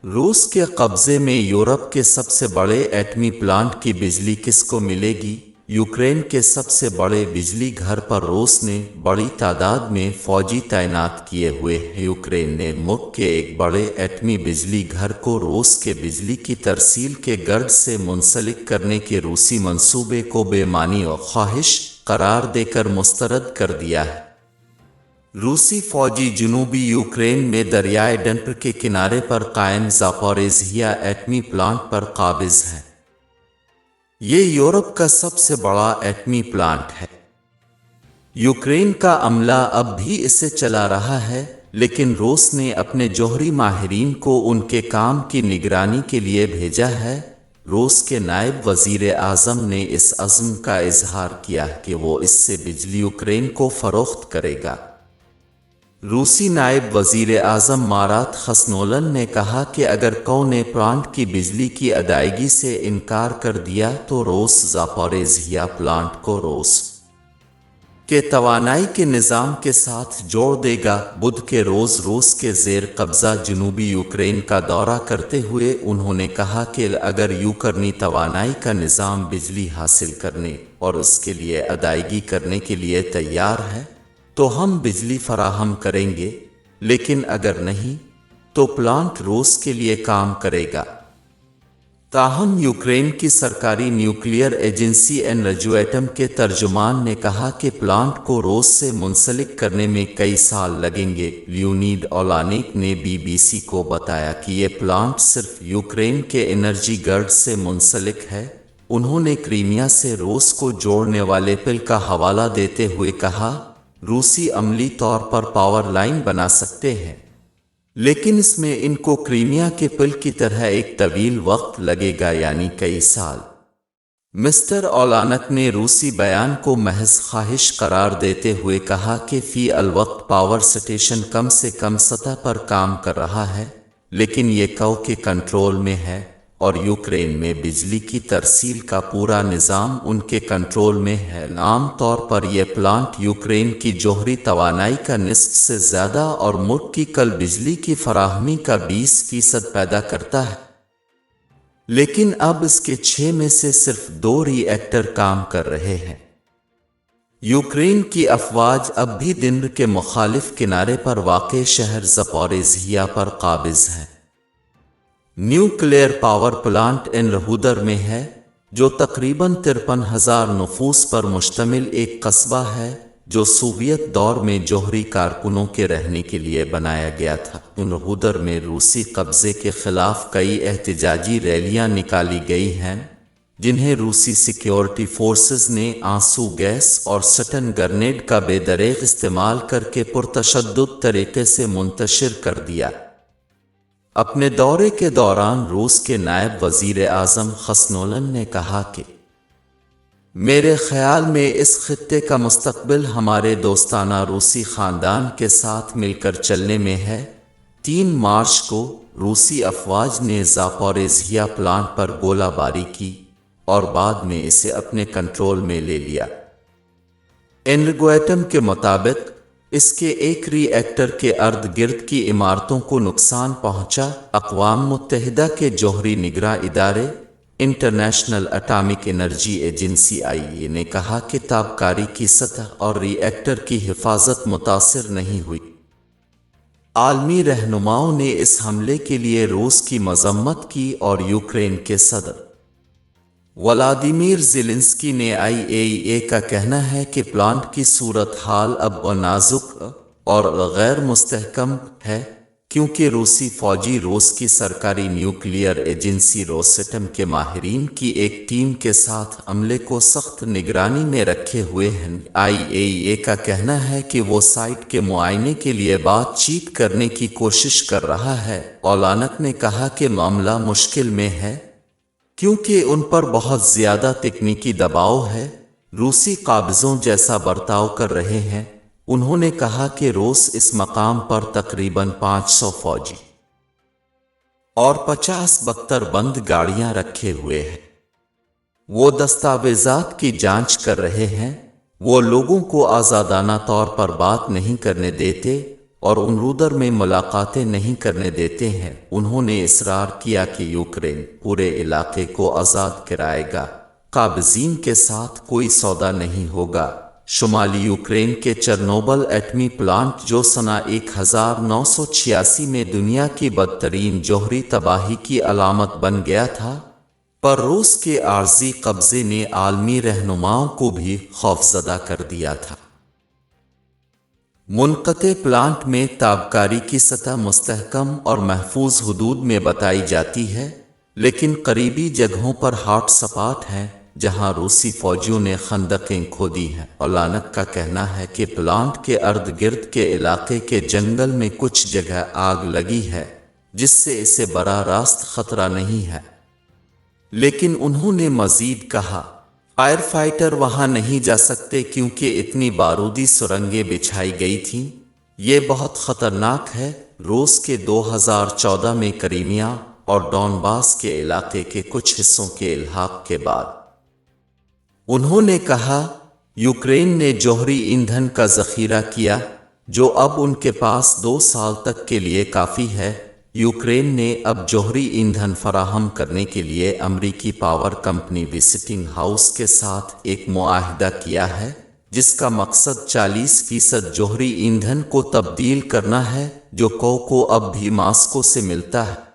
रूस के कब्जे में यूरोप के सबसे बड़े एटमी प्लांट की बिजली किसको मिलेगी? यूक्रेन के सबसे बड़े बिजली घर पर रूस ने बड़ी तादाद में फौजी तैनात किए हुए हैं। यूक्रेन ने मुल्क के एक बड़े एटमी बिजली घर को रूस के बिजली की तरसील के गर्ज से मुंसलिक करने के रूसी मंसूबे को बेमानी और ख्वाहिश करार देकर मुस्तरद कर दिया है। रूसी फौजी जनूबी यूक्रेन में दरियाए डन्प्र के किनारे पर कायम ज़ापोरिज़िया एटमी प्लांट पर काबिज हैं। ये यूरोप का सबसे बड़ा एटमी प्लांट है। यूक्रेन का अमला अब भी इसे चला रहा है, लेकिन रूस ने अपने जौहरी माहिरीन को उनके काम की निगरानी के लिए भेजा है। रूस के नायब वज़ीर आज़म ने इस अज़्म का इजहार किया कि वो इससे बिजली यूक्रेन को फ़रोख्त करेगा। रूसी नायब वज़ीर आज़म मारात खसनोलन ने कहा कि अगर कौने प्लांट की बिजली की अदायगी से इनकार कर दिया तो रूस ज़ापोरिज़िया प्लांट को रूस के तवानाई के निज़ाम के साथ जोड़ देगा। बुध के रोज़ रूस के ज़ेर कब्ज़ा जनूबी यूक्रेन का दौरा करते हुए उन्होंने कहा कि अगर यूक्रेनी तवानाई का निज़ाम बिजली हासिल करने और उसके लिए अदायगी करने के लिए तैयार है तो हम बिजली फराहम करेंगे, लेकिन अगर नहीं तो प्लांट रूस के लिए काम करेगा। ताहम यूक्रेन की सरकारी न्यूक्लियर एजेंसी एनर्जीएटम के तर्जुमान ने कहा कि प्लांट को रूस से मुंसलिक करने में कई साल लगेंगे। लियोनीड ओलानिक ने बीबीसी को बताया कि ये प्लांट सिर्फ यूक्रेन के एनर्जी ग्रिड से मुंसलिक है। उन्होंने क्रीमिया से रूस को जोड़ने वाले पुल का हवाला देते हुए कहा, रूसी अमली तौर पर पावर लाइन बना सकते हैं, लेकिन इसमें इनको क्रीमिया के पुल की तरह एक तवील वक्त लगेगा, यानी कई साल। मिस्टर ओलानक ने रूसी बयान को महज ख्वाहिश करार देते हुए कहा कि फी अलवक्त पावर स्टेशन कम से कम सतह पर काम कर रहा है, लेकिन ये कौ के कंट्रोल में है और यूक्रेन में बिजली की तरसील का पूरा निज़ाम उनके कंट्रोल में है। आम तौर पर यह प्लांट यूक्रेन की जौहरी तवानाई का निस्फ से ज़्यादा और मुल्क की कल बिजली की फराहमी का 20% पैदा करता है, लेकिन अब इसके 6 में से सिर्फ 2 रिएक्टर काम कर रहे हैं। यूक्रेन की अफवाज अब भी दिन्र के मुखालिफ किनारे पर वाक़े शहर ज़ापोरिज़िया पर काबिज है। न्यूक्लियर पावर प्लांट एनरहुदर में है, जो तकरीबन 53,000 नफूस पर मुश्तमिल एक कस्बा है, जो सोवियत दौर में जौहरी कारकुनों के रहने के लिए बनाया गया था। एनरहुदर में रूसी कब्जे के खिलाफ कई एहतजाजी रैलियां निकाली गई हैं, जिन्हें रूसी सिक्योरिटी फोर्सेस ने आंसू गैस और सटन ग्रेनेड का बेदरेग इस्तेमाल करके पुरतशद्दुद तरीके से मुंतशिर कर दिया। अपने दौरे के दौरान रूस के नायब वज़ीर आज़म खसनोलन ने कहा कि मेरे ख्याल में इस खित्ते का मुस्तकबिल हमारे दोस्ताना रूसी ख़ानदान के साथ मिलकर चलने में है। 3 मार्च को रूसी अफवाज ने ज़ापोरिज़िया प्लांट पर गोलाबारी की और बाद में इसे अपने कंट्रोल में ले लिया। एनर्जीएटम के मुताबिक इसके एक रिएक्टर के अर्द गिर्द की इमारतों को नुकसान पहुंचा। अक़वाम मुत्तहिदा के जौहरी निगरां इदारे international atomic energy agency (IAEA) ने कहा कि ताबकारी की सतह और रिएक्टर की हिफाजत मुतासिर नहीं हुई। आलमी रहनुमाओं ने इस हमले के लिए रूस की मजम्मत की और यूक्रेन के सदर व्लादिमीर ज़ेलेंस्की ने IAEA का कहना है कि प्लांट की सूरत हाल अब नाजुक और गैर मुस्तहकम है, क्योंकि रूसी फौजी रूस की सरकारी न्यूक्लियर एजेंसी रोसएटम के माहिरीन की एक टीम के साथ अमले को सख्त निगरानी में रखे हुए हैं। IAEA का कहना है कि वो साइट के मुआयने के लिए बातचीत करने की कोशिश कर रहा है। ओलानक ने कहा कि मामला मुश्किल में है, क्योंकि उन पर बहुत ज़्यादा तकनीकी दबाव है। रूसी काबिज़ों जैसा बर्ताव कर रहे हैं। उन्होंने कहा कि रूस इस मकाम पर तकरीबन 500 फौजी और 50 बख्तरबंद गाड़ियां रखे हुए हैं। वो दस्तावेज़ात की जांच कर रहे हैं। वो लोगों को आज़ादाना तौर पर बात नहीं करने देते اور انرودر میں ملاقاتیں نہیں کرنے دیتے ہیں۔ انہوں نے اصرار کیا کہ یوکرین پورے علاقے کو آزاد کرائے گا، قابضین کے ساتھ کوئی سودا نہیں ہوگا۔ شمالی یوکرین کے چرنوبل ایٹمی پلانٹ جو سنہ 1986 میں دنیا کی بدترین جوہری تباہی کی علامت بن گیا تھا، پر روس کے عارضی قبضے نے عالمی رہنماؤں کو بھی خوفزدہ کر دیا تھا۔ منقطع پلانٹ میں تابکاری کی سطح مستحکم اور محفوظ حدود میں بتائی جاتی ہے، لیکن قریبی جگہوں پر ہاٹ سپاٹ ہیں جہاں روسی فوجیوں نے خندقیں کھودی ہیں۔ اولانک کا کہنا ہے کہ پلانٹ کے ارد گرد کے علاقے کے جنگل میں کچھ جگہ آگ لگی ہے، جس سے اسے براہ راست خطرہ نہیں ہے، لیکن انہوں نے مزید کہا فائر فائٹر وہاں نہیں جا سکتے کیونکہ اتنی بارودی سرنگیں بچھائی گئی تھیں۔ یہ بہت خطرناک ہے۔ روس کے 2014 میں کریمیا اور ڈونباس کے علاقے کے کچھ حصوں کے الحاق کے بعد انہوں نے کہا یوکرین نے جوہری ایندھن کا ذخیرہ کیا جو اب ان کے پاس 2 سال تک کے لیے کافی ہے۔ یوکرین نے اب جوہری ایندھن فراہم کرنے کے لیے امریکی پاور کمپنی ویسٹنگ ہاؤس کے ساتھ ایک معاہدہ کیا ہے، جس کا مقصد 40% جوہری ایندھن کو تبدیل کرنا ہے جو کو اب بھی ماسکو سے ملتا ہے۔